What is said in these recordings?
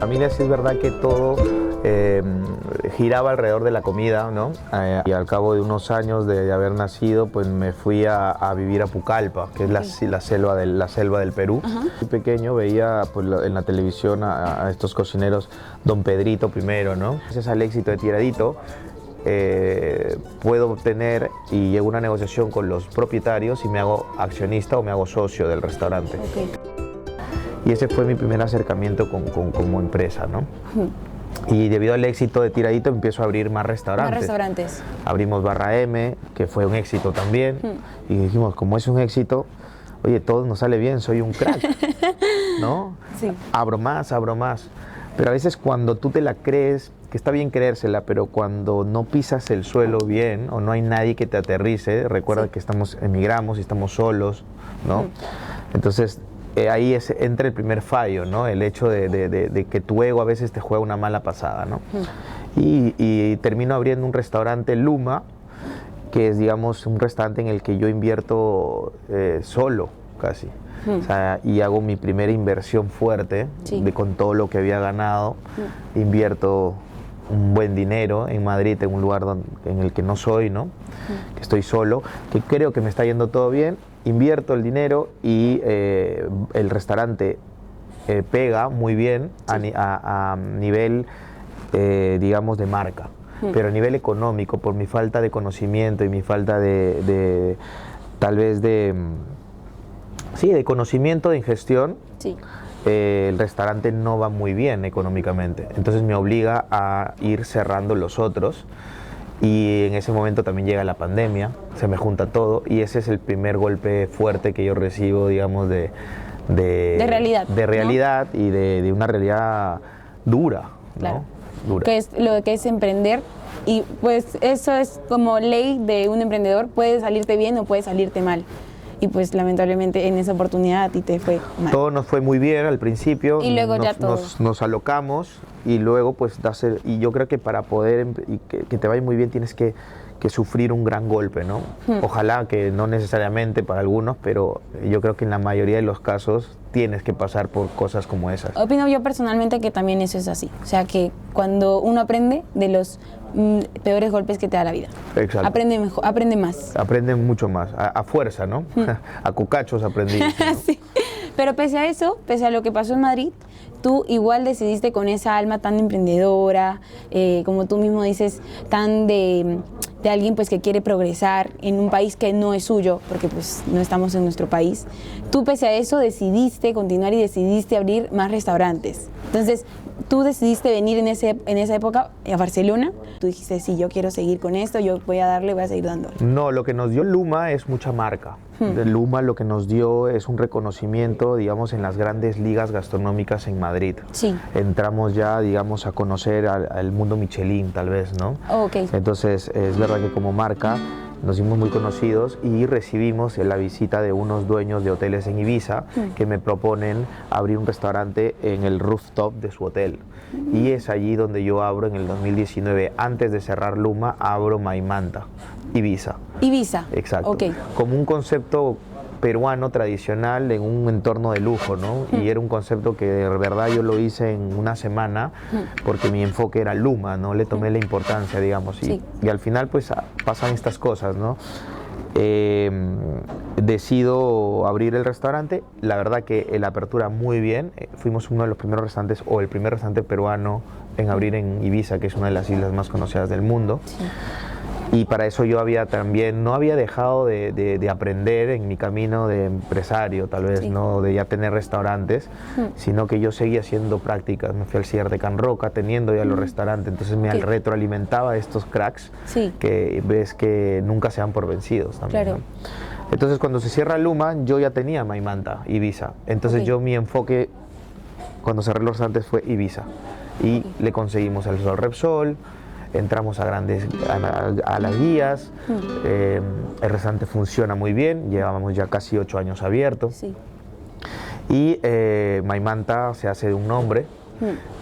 familia sí es verdad que todo giraba alrededor de la comida, ¿no? Y al cabo de unos años de haber nacido, pues me fui a vivir a Pucallpa, que es la selva del Perú. Muy pequeño veía pues, en la televisión a estos cocineros, Don Pedrito primero, ¿no? Gracias al éxito de Tiradito, puedo obtener y llego a una negociación con los propietarios y me hago accionista o me hago socio del restaurante. Y ese fue mi primer acercamiento como empresa, ¿no? Y debido al éxito de Tiradito empiezo a abrir más restaurantes. Más restaurantes. Abrimos Barra M, que fue un éxito también. Y dijimos, como es un éxito, oye, todo nos sale bien, soy un crack, ¿no? Sí. Abro más. Pero a veces cuando tú te la crees, que está bien creérsela, pero cuando no pisas el suelo bien o no hay nadie que te aterrice, recuerda que emigramos y estamos solos, ¿no? Entonces, ahí entra el primer fallo, ¿no? El hecho de que tu ego a veces te juega una mala pasada, ¿no? Y termino abriendo un restaurante, Luma, que es, digamos, un restaurante en el que yo invierto solo, casi. O sea, y hago mi primera inversión fuerte, con todo lo que había ganado. Invierto un buen dinero en Madrid, en un lugar en el que no soy, ¿no? Que estoy solo, que creo que me está yendo todo bien. Invierto el dinero y el restaurante pega muy bien a nivel, digamos, de marca, pero a nivel económico, por mi falta de conocimiento y mi falta tal vez de conocimiento, de ingestión, el restaurante no va muy bien económicamente. Entonces me obliga a ir cerrando los otros. Y en ese momento también llega la pandemia, se me junta todo y ese es el primer golpe fuerte que yo recibo, digamos, de realidad, ¿no? Y de una realidad dura, claro, ¿no? Dura. Que es lo que es emprender y pues eso es como ley de un emprendedor, puede salirte bien o puede salirte mal. Y pues lamentablemente en esa oportunidad a ti te fue mal. Todo nos fue muy bien al principio, y luego nos alocamos y luego pues y yo creo que para poder que te vaya muy bien tienes que sufrir un gran golpe, ¿no? Ojalá que no necesariamente para algunos, pero yo creo que en la mayoría de los casos tienes que pasar por cosas como esas. Opino yo personalmente que también eso es así, o sea que cuando uno aprende de los peores golpes que te da la vida. Exacto. Aprende mejor, aprende más. Aprende mucho más, a fuerza, ¿no? A cucachos aprendí. ¿No? Sí. Pero pese a eso, pese a lo que pasó en Madrid, tú igual decidiste con esa alma tan emprendedora, como tú mismo dices, tan de alguien pues que quiere progresar en un país que no es suyo, porque pues no estamos en nuestro país. Tú pese a eso decidiste continuar y decidiste abrir más restaurantes. Entonces, tú decidiste venir en esa época a Barcelona. Tú dijiste, sí, yo quiero seguir con esto, yo voy a seguir dándole. No, lo que nos dio Luma es mucha marca. De Luma lo que nos dio es un reconocimiento, digamos, en las grandes ligas gastronómicas en Madrid. Sí. Entramos ya, digamos, a conocer al mundo Michelin, tal vez, ¿no? Okay. Entonces, es verdad que como marca nos hicimos muy conocidos y recibimos la visita de unos dueños de hoteles en Ibiza que me proponen abrir un restaurante en el rooftop de su hotel. Y es allí donde yo abro en el 2019, antes de cerrar Luma, abro Maimanta, Ibiza. Ibiza. Exacto. Okay. Como un concepto peruano tradicional en un entorno de lujo, ¿no? Y era un concepto que de verdad yo lo hice en una semana porque mi enfoque era Luma, ¿no? Le tomé la importancia, digamos. Y al final pues pasan estas cosas, ¿no? Decido abrir el restaurante, la verdad que la apertura muy bien, fuimos uno de los primeros restaurantes o el primer restaurante peruano en abrir en Ibiza, que es una de las islas más conocidas del mundo. Sí. Y para eso yo no había dejado de aprender en mi camino de empresario, tal vez, ¿no? De ya tener restaurantes, sino que yo seguía haciendo prácticas. Me fui al Cier de Can Roca, teniendo ya los restaurantes, entonces me retroalimentaba a estos cracks que ves que nunca se dan por vencidos también. Claro. ¿No? Entonces cuando se cierra Luma, yo ya tenía Maimanta, Ibiza. Entonces yo mi enfoque, cuando cerré los restaurantes, fue Ibiza. Y le conseguimos el Sol Repsol. Entramos a las guías, el restaurante funciona muy bien, llevábamos ya casi 8 años abiertos. Sí. Y Maimanta se hace de un nombre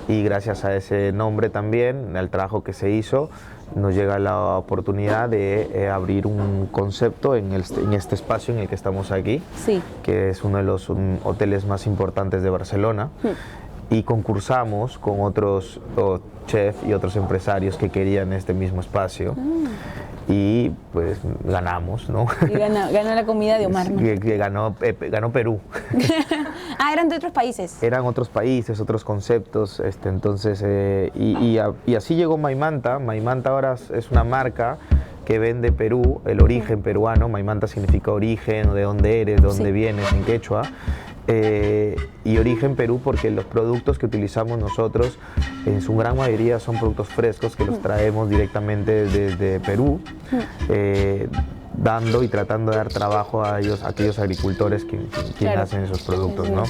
y gracias a ese nombre también, al trabajo que se hizo, nos llega la oportunidad de abrir un concepto en este espacio en el que estamos aquí, que es uno de los hoteles más importantes de Barcelona. y concursamos con otros chefs y otros empresarios que querían este mismo espacio. Y pues ganamos, ¿no? Y ganó la comida de Omar, ¿no? Ganó Perú. Ah, eran de otros países. Eran otros países, otros conceptos, entonces, y así llegó Maimanta. Maimanta ahora es una marca que vende Perú, el origen peruano. Maimanta significa origen, de dónde eres, de dónde vienes, en quechua. Y origen Perú porque los productos que utilizamos nosotros en su gran mayoría son productos frescos que los traemos directamente desde Perú, dando y tratando de dar trabajo a aquellos agricultores que Claro. hacen esos productos, ¿no?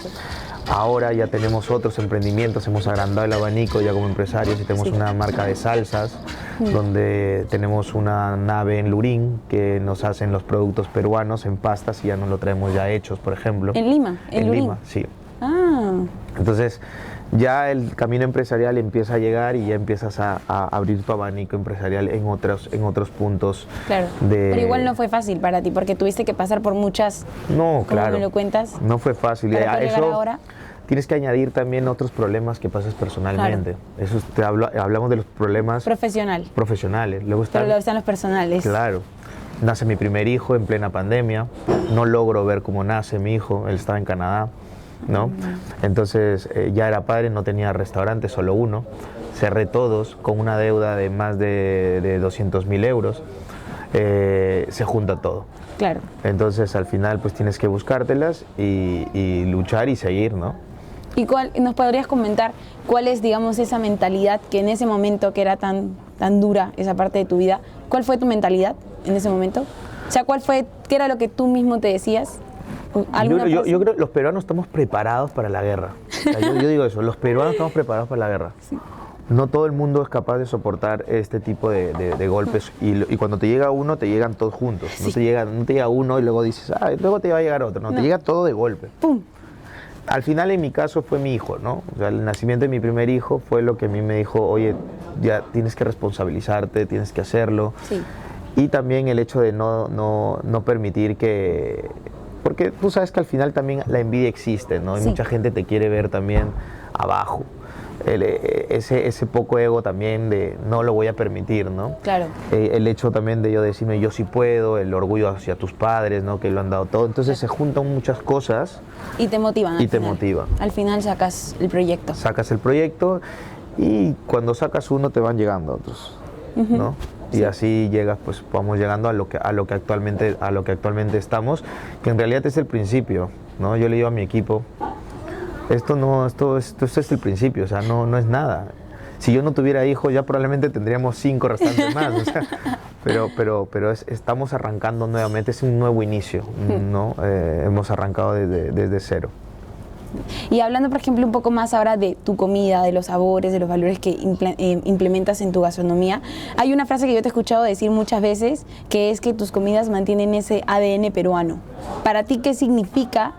Ahora ya tenemos otros emprendimientos, hemos agrandado el abanico ya como empresarios y tenemos una marca de salsas donde tenemos una nave en Lurín que nos hacen los productos peruanos en pastas y ya nos lo traemos ya hechos, por ejemplo. ¿En Lima? ¿En Lurín? Lima, sí. Ah, Entonces ya el camino empresarial empieza a llegar y ya empiezas a abrir tu abanico empresarial en otros puntos. claro. Pero igual no fue fácil para ti porque tuviste que pasar por muchas... No, ¿Cómo claro. me lo cuentas? No fue fácil. Para A poder llegar eso ahora. tienes que añadir también otros problemas que pasas personalmente. Eso hablamos de los problemas Profesional. profesionales. Luego Pero están, luego están los personales. claro, nace mi primer hijo en plena pandemia. No logro ver cómo nace mi hijo. Él estaba en Canadá, ¿no? Entonces ya era padre, no tenía restaurante, solo uno. Cerré todos con una deuda de más de 200.000 euros. Se junta todo. Claro. Entonces al final pues tienes que buscártelas y luchar y seguir, ¿no? ¿Y nos podrías comentar cuál es, digamos, esa mentalidad que en ese momento que era tan dura, esa parte de tu vida, cuál fue tu mentalidad en ese momento? O sea, qué era lo que tú mismo te decías? Yo creo que los peruanos estamos preparados para la guerra. O sea, yo digo eso, los peruanos estamos preparados para la guerra. Sí. No todo el mundo es capaz de soportar este tipo de golpes y cuando te llega uno, te llegan todos juntos. Sí. No te llega uno y luego dices, luego te va a llegar otro. No, No. te llega todo de golpe. ¡Pum! Al final en mi caso fue mi hijo, ¿no? O sea, el nacimiento de mi primer hijo fue lo que a mí me dijo, oye, ya tienes que responsabilizarte, tienes que hacerlo. Sí. Y también el hecho de no permitir que... Porque tú sabes que al final también la envidia existe, ¿no? Y Sí. mucha gente te quiere ver también abajo. Ese poco ego también de no lo voy a permitir, ¿no? Claro. El hecho también de yo decirme yo sí puedo, el orgullo hacia tus padres, ¿no? Que lo han dado todo. Entonces se juntan muchas cosas. Y te motivan. Y te motivan. Al final sacas el proyecto. Sacas el proyecto y cuando sacas uno te van llegando otros, ¿no? Y así llegas, pues vamos llegando a lo que actualmente estamos, que en realidad es el principio, ¿no? Yo le digo a mi equipo, esto es el principio, o sea, no es nada. Si yo no tuviera hijos, ya probablemente tendríamos 5 restantes más, o sea, pero estamos arrancando nuevamente, es un nuevo inicio, ¿no? Hemos arrancado desde cero. Y hablando, por ejemplo, un poco más ahora de tu comida, de los sabores, de los valores que implementas en tu gastronomía, hay una frase que yo te he escuchado decir muchas veces, que es que tus comidas mantienen ese ADN peruano. Para ti, ¿qué significa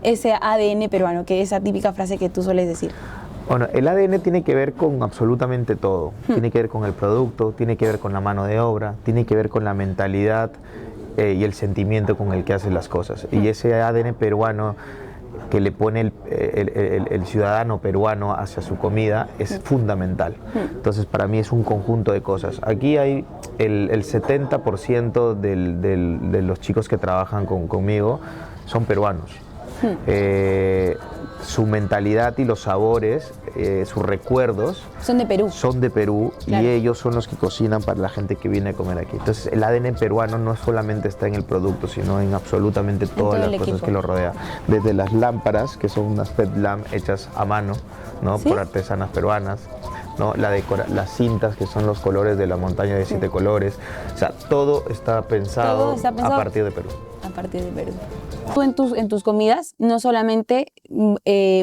ese ADN peruano? Que es esa típica frase que tú sueles decir. Bueno, el ADN tiene que ver con absolutamente todo. Tiene que ver con el producto, tiene que ver con la mano de obra, tiene que ver con la mentalidad y el sentimiento con el que haces las cosas. Y ese ADN peruano que le pone el ciudadano peruano hacia su comida es fundamental. Entonces para mí es un conjunto de cosas. Aquí hay el 70% de los chicos que trabajan conmigo son peruanos. Su mentalidad y los sabores, sus recuerdos Son de Perú. son de Perú, Claro. y ellos son los que cocinan para la gente que viene a comer aquí. Entonces el ADN peruano no solamente está en el producto, sino en absolutamente todo todas el las cosas equipo. que lo rodean. Desde las lámparas, que son unas PET lamp hechas a mano, ¿no? ¿Sí? Por artesanas peruanas, ¿no? Las cintas, que son los colores de la montaña de 7 colores. O sea, todo está pensado a partir de Perú. A partir de Perú. Tú en tus comidas no solamente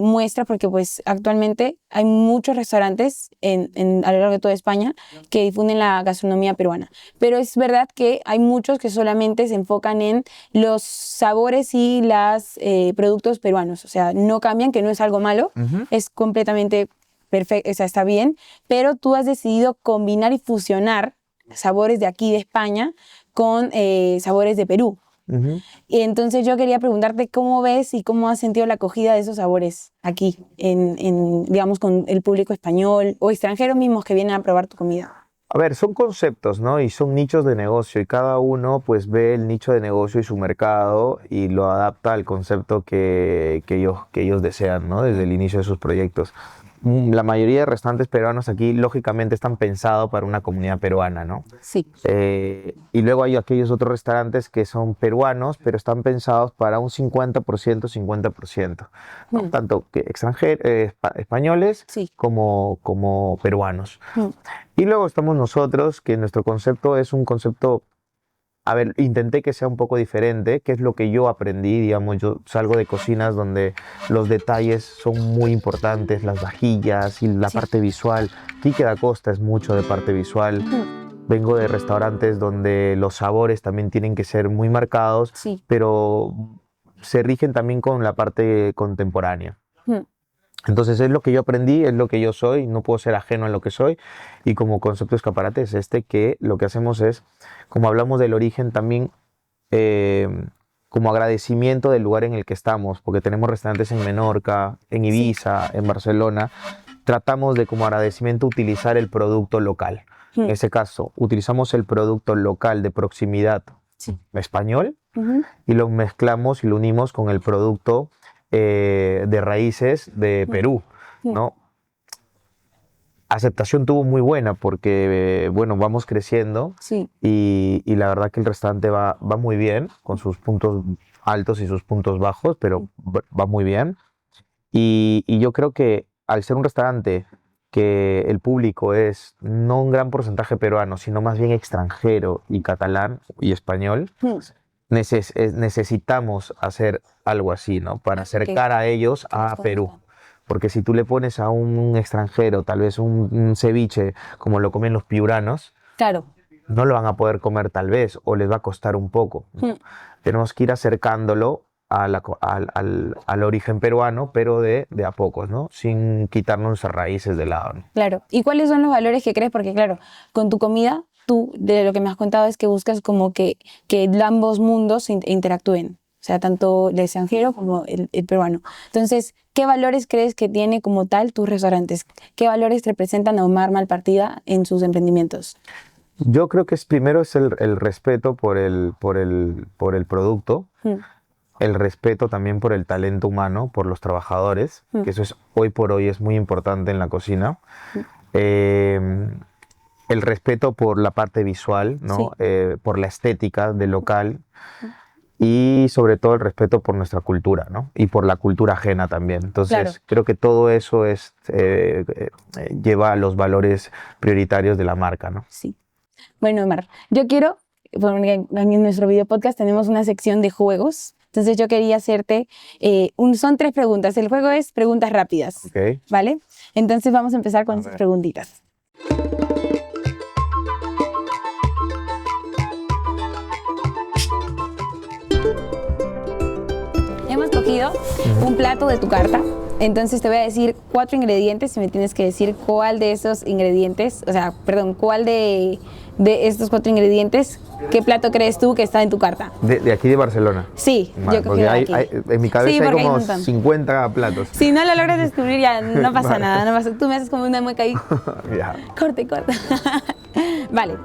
muestras, porque pues actualmente hay muchos restaurantes a lo largo de toda España que difunden la gastronomía peruana, pero es verdad que hay muchos que solamente se enfocan en los sabores y los productos peruanos, o sea, no cambian, que no es algo malo, es completamente perfecto, o sea, está bien, pero tú has decidido combinar y fusionar sabores de aquí de España con sabores de Perú. Ujú. Y entonces yo quería preguntarte cómo ves y cómo has sentido la acogida de esos sabores aquí, digamos, con el público español o extranjeros mismos que vienen a probar tu comida. A ver, son conceptos, ¿no? Y son nichos de negocio y cada uno pues ve el nicho de negocio y su mercado y lo adapta al concepto que ellos desean, ¿no? Desde el inicio de sus proyectos. La mayoría de restaurantes peruanos aquí, lógicamente, están pensados para una comunidad peruana, ¿no? Sí. Y luego hay aquellos otros restaurantes que son peruanos, pero están pensados para un 50%, 50%, ¿no? Mm. Tanto que extranjeros, españoles Sí. como peruanos. Mm. Y luego estamos nosotros, que nuestro concepto es un concepto, a ver, intenté que sea un poco diferente, que es lo que yo aprendí, digamos, yo salgo de cocinas donde los detalles son muy importantes, las vajillas y la Sí. parte visual. Quique da Costa es mucho de parte visual. Mm. Vengo de restaurantes donde los sabores también tienen que ser muy marcados, Sí. pero se rigen también con la parte contemporánea. Mm. Entonces es lo que yo aprendí, es lo que yo soy, no puedo ser ajeno a lo que soy y como concepto de escaparate es que lo que hacemos es, como hablamos del origen también, eh, como agradecimiento del lugar en el que estamos, porque tenemos restaurantes en Menorca, en Ibiza, en Barcelona, tratamos de como agradecimiento utilizar el producto local. Mm. En ese caso, utilizamos el producto local de proximidad Sí. español Ujú. y lo mezclamos y lo unimos con el producto de raíces de Perú, ¿no? Aceptación tuvo muy buena porque, bueno, vamos creciendo Sí. y la verdad que el restaurante va muy bien, con sus puntos altos y sus puntos bajos, pero va muy bien. Y yo creo que al ser un restaurante que el público es no un gran porcentaje peruano, sino más bien extranjero y catalán y español, Mm. necesitamos hacer algo así, ¿no? Para Ok. acercar a ellos a Perú. Porque si tú le pones a un extranjero tal vez un ceviche como lo comen los piuranos, Claro. no lo van a poder comer tal vez o les va a costar un poco. Mm. Tenemos que ir acercándolo al origen peruano, pero de a pocos, ¿no? Sin quitarnos nuestras raíces de lado, ¿no? Claro. ¿Y cuáles son los valores que crees? Porque claro, con tu comida, tú, de lo que me has contado, es que buscas como que ambos mundos interactúen. O sea, tanto el extranjero como el peruano. Entonces, ¿qué valores crees que tiene como tal tus restaurantes? ¿Qué valores representan a Omar Malpartida en sus emprendimientos? Yo creo que primero es el respeto por el producto, Mm. el respeto también por el talento humano, por los trabajadores, que eso es hoy por hoy es muy importante en la cocina. El respeto por la parte visual, ¿no? Sí. Por la estética del local y sobre todo el respeto por nuestra cultura, ¿no? Y por la cultura ajena también. Entonces, Claro. creo que todo eso lleva a los valores prioritarios de la marca, ¿no? Sí. Bueno, Omar, yo quiero, porque en nuestro video podcast tenemos una sección de juegos. Entonces yo quería hacerte, son 3 preguntas. El juego es preguntas rápidas, Ok. ¿vale? Entonces vamos a empezar con esas ver. preguntitas. Hemos cogido un plato de tu carta. Entonces te voy a decir 4 ingredientes y me tienes que decir cuál de esos ingredientes, o sea, perdón, cuál de estos 4 ingredientes, qué plato crees tú que está en tu carta. De aquí de Barcelona. Sí, Vale, yo porque cogí de aquí. en mi Sí, cabeza hay porque hay como un montón. 50 platos. Si no lo logras descubrir ya no pasa Vale. nada, no pasa. Tú me haces como una mueca ahí. Ya. Corte. Vale.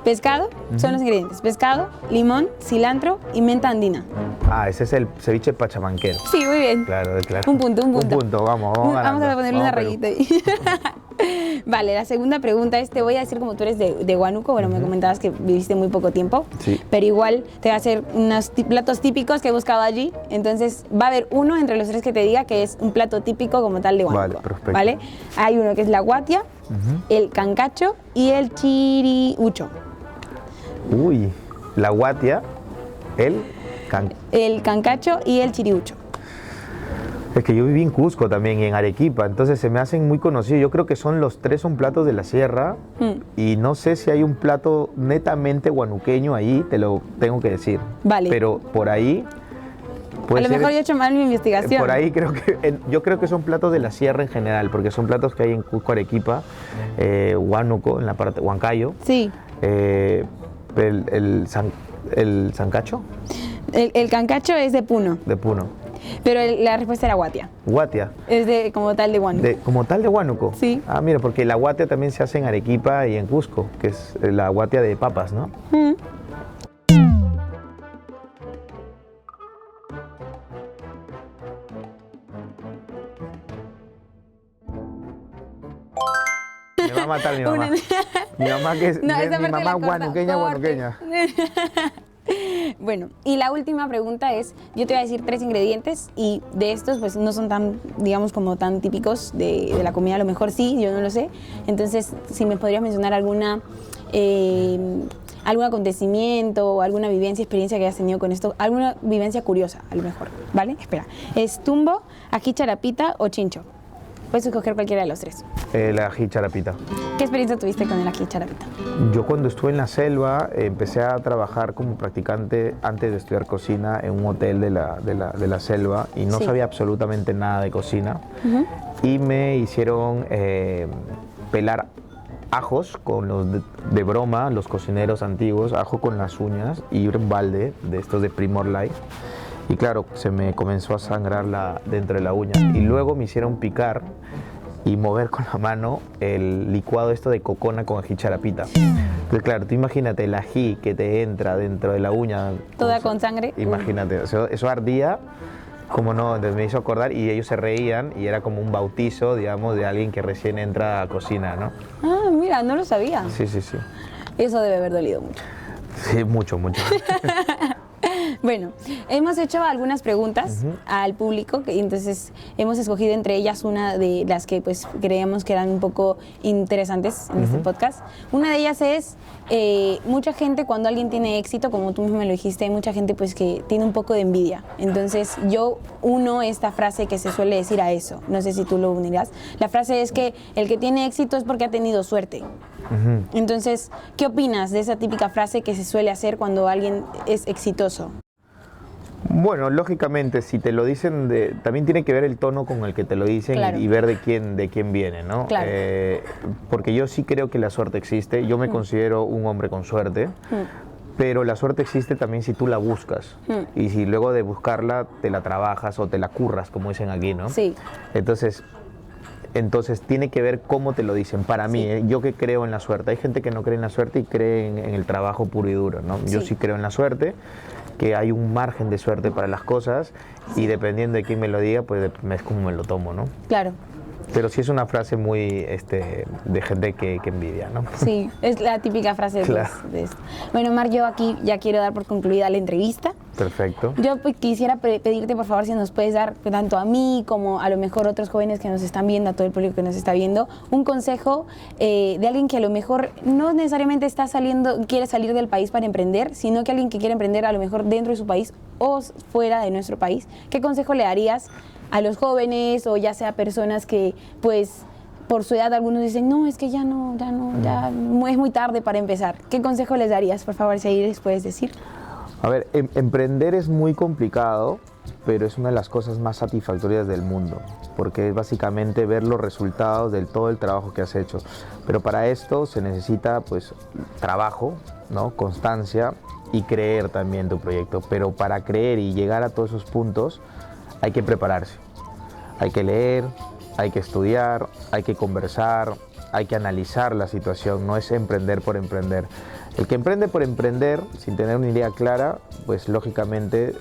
Pescado, son los ingredientes. Pescado, limón, cilantro y menta andina. Ah, ese es el ceviche pachamanquero. Sí, muy bien. Claro, claro. Un punto. Un punto, vamos Vamos ganando. a ponerle una Vamos, Perú. rayita ahí. Vale, la segunda pregunta es, te voy a decir como tú eres de Huánuco, bueno, me comentabas que viviste muy poco tiempo, Sí. pero igual te voy a hacer unos platos típicos que he buscado allí, entonces va a haber uno entre los 3 que te diga que es un plato típico como tal de Huánuco. Vale, perfecto. ¿Vale? Hay uno que es la guatia, el cancacho y el chiriucho. Uy, la guatia, El cancacho y el chiriucho. Es que yo viví en Cusco también y en Arequipa, entonces se me hacen muy conocidos. Yo creo que los 3 son platos de la sierra y no sé si hay un plato netamente guanuqueño ahí, te lo tengo que decir. Vale. Pero por ahí A puede lo ser- mejor yo he hecho mal mi investigación. Por ahí yo creo que son platos de la sierra en general, porque son platos que hay en Cusco, Arequipa, Huánuco, en la parte Huancayo. Sí. El sancacho. El cancacho es de Puno, De Puno. pero la respuesta era guatia. Guatia. Es de como tal de Huánuco. Como tal de Huánuco. Sí. Ah, mira, porque la guatia también se hace en Arequipa y en Cusco, que es la guatia de papas, ¿no? Mm. Me va a matar mi mamá. Mi mamá que es No, esa mi parte mamá la corta, guanuqueña, corte. guanuqueña. Bueno, y la última pregunta es, yo te voy a decir 3 ingredientes y de estos pues no son tan, digamos, como tan típicos de la comida, a lo mejor sí, yo no lo sé. Entonces, si me podrías mencionar algún acontecimiento o alguna vivencia, experiencia que hayas tenido con esto, alguna vivencia curiosa, a lo mejor, ¿vale? Espera, ¿es tumbo, ají charapita o chincho? Puedes escoger cualquiera de los 3. El ají charapita. ¿Qué experiencia tuviste con el ají charapita? Yo cuando estuve en la selva empecé a trabajar como practicante antes de estudiar cocina en un hotel de la selva y no Sí. sabía absolutamente nada de cocina y me hicieron pelar ajos con los de broma, los cocineros antiguos, ajo con las uñas y un balde de estos de Primor Light. Y claro, se me comenzó a sangrar dentro de la uña. Y luego me hicieron picar y mover con la mano el licuado esto de cocona con ají charapita. Entonces, claro, tú imagínate el ají que te entra dentro de la uña. Toda con sangre. Imagínate, eso ardía, como no, entonces me hizo acordar y ellos se reían y era como un bautizo, digamos, de alguien que recién entra a cocina, ¿no? Ah, mira, no lo sabía. Sí, sí, sí. Eso debe haber dolido mucho. Sí, mucho, mucho. Bueno, hemos hecho algunas preguntas al público y entonces hemos escogido entre ellas una de las que pues creíamos que eran un poco interesantes en este podcast. Una de ellas es, mucha gente cuando alguien tiene éxito, como tú mismo me lo dijiste, hay mucha gente pues que tiene un poco de envidia. Entonces yo uno esta frase que se suele decir a eso, no sé si tú lo unirás. La frase es que el que tiene éxito es porque ha tenido suerte. Entonces, ¿qué opinas de esa típica frase que se suele hacer cuando alguien es exitoso? Bueno, lógicamente, si te lo dicen, también tiene que ver el tono con el que te lo dicen. Claro. y ver de quién viene, ¿no? Claro. Porque yo sí creo que la suerte existe. Yo me considero un hombre con suerte, pero la suerte existe también si tú la buscas. Y si luego de buscarla te la trabajas o te la curras, como dicen aquí, ¿no? Sí. Entonces tiene que ver cómo te lo dicen. Para mí, yo que creo en la suerte. Hay gente que no cree en la suerte y cree en el trabajo puro y duro, ¿no? Yo sí creo en la suerte, que hay un margen de suerte para las cosas y dependiendo de quién me lo diga, pues es como me lo tomo, ¿no? Claro. Pero sí es una frase muy de gente que envidia, ¿no? Sí, es la típica frase Claro. de esto. Bueno, Mar, yo aquí ya quiero dar por concluida la entrevista. Perfecto. Yo pues, quisiera pedirte, por favor, si nos puedes dar, tanto a mí como a lo mejor otros jóvenes que nos están viendo, a todo el público que nos está viendo, un consejo de alguien que a lo mejor no necesariamente quiere salir del país para emprender, sino que alguien que quiere emprender a lo mejor dentro de su país o fuera de nuestro país. ¿Qué consejo le darías a los jóvenes o ya sea personas que pues por su edad algunos dicen, no, es que ya es muy tarde para empezar? ¿Qué consejo les darías, por favor, si ahí les puedes decir? A ver, emprender es muy complicado, pero es una de las cosas más satisfactorias del mundo, porque es básicamente ver los resultados de todo el trabajo que has hecho. Pero para esto se necesita pues trabajo, ¿no? Constancia y creer también en tu proyecto. Pero para creer y llegar a todos esos puntos hay que prepararse, hay que leer, hay que estudiar, hay que conversar, hay que analizar la situación, no es emprender por emprender. El que emprende por emprender, sin tener una idea clara, pues lógicamente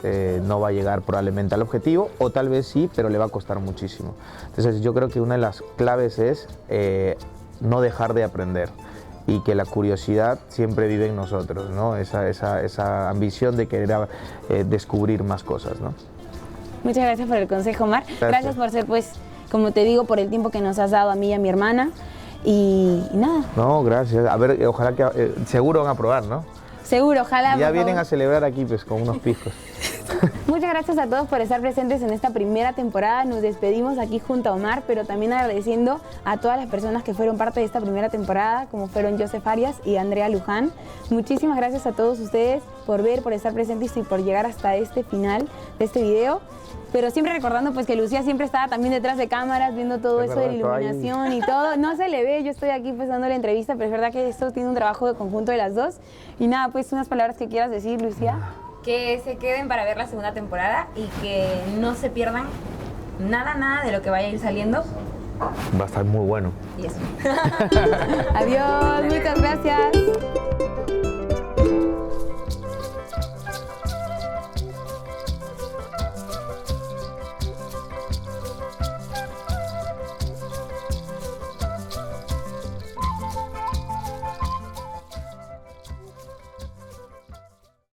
no va a llegar probablemente al objetivo, o tal vez sí, pero le va a costar muchísimo. Entonces yo creo que una de las claves es no dejar de aprender y que la curiosidad siempre vive en nosotros, ¿no? Esa ambición de querer descubrir más cosas, ¿no? Muchas gracias por el consejo, Mar. Gracias por ser, pues, como te digo, por el tiempo que nos has dado a mí y a mi hermana. Y nada. No, gracias. A ver, ojalá que... seguro van a probar, ¿no? Seguro, ojalá. Ya vienen a celebrar aquí, pues, con unos piscos. Muchas gracias a todos por estar presentes en esta primera temporada. Nos despedimos aquí junto a Omar, pero también agradeciendo a todas las personas que fueron parte de esta primera temporada, como fueron Joseph Arias y Andrea Luján. Muchísimas gracias a todos ustedes por ver, por estar presentes y por llegar hasta este final de este video. Pero siempre recordando pues que Lucía siempre estaba también detrás de cámaras, viendo todo eso de la iluminación y todo. No se le ve, yo estoy aquí pues dando la entrevista, pero es verdad que esto tiene un trabajo de conjunto de las dos. Y nada, pues unas palabras que quieras decir, Lucía. que se queden para ver la segunda temporada y que no se pierdan nada de lo que vaya a ir saliendo. Va a estar muy bueno. Y eso. Adiós, muchas gracias.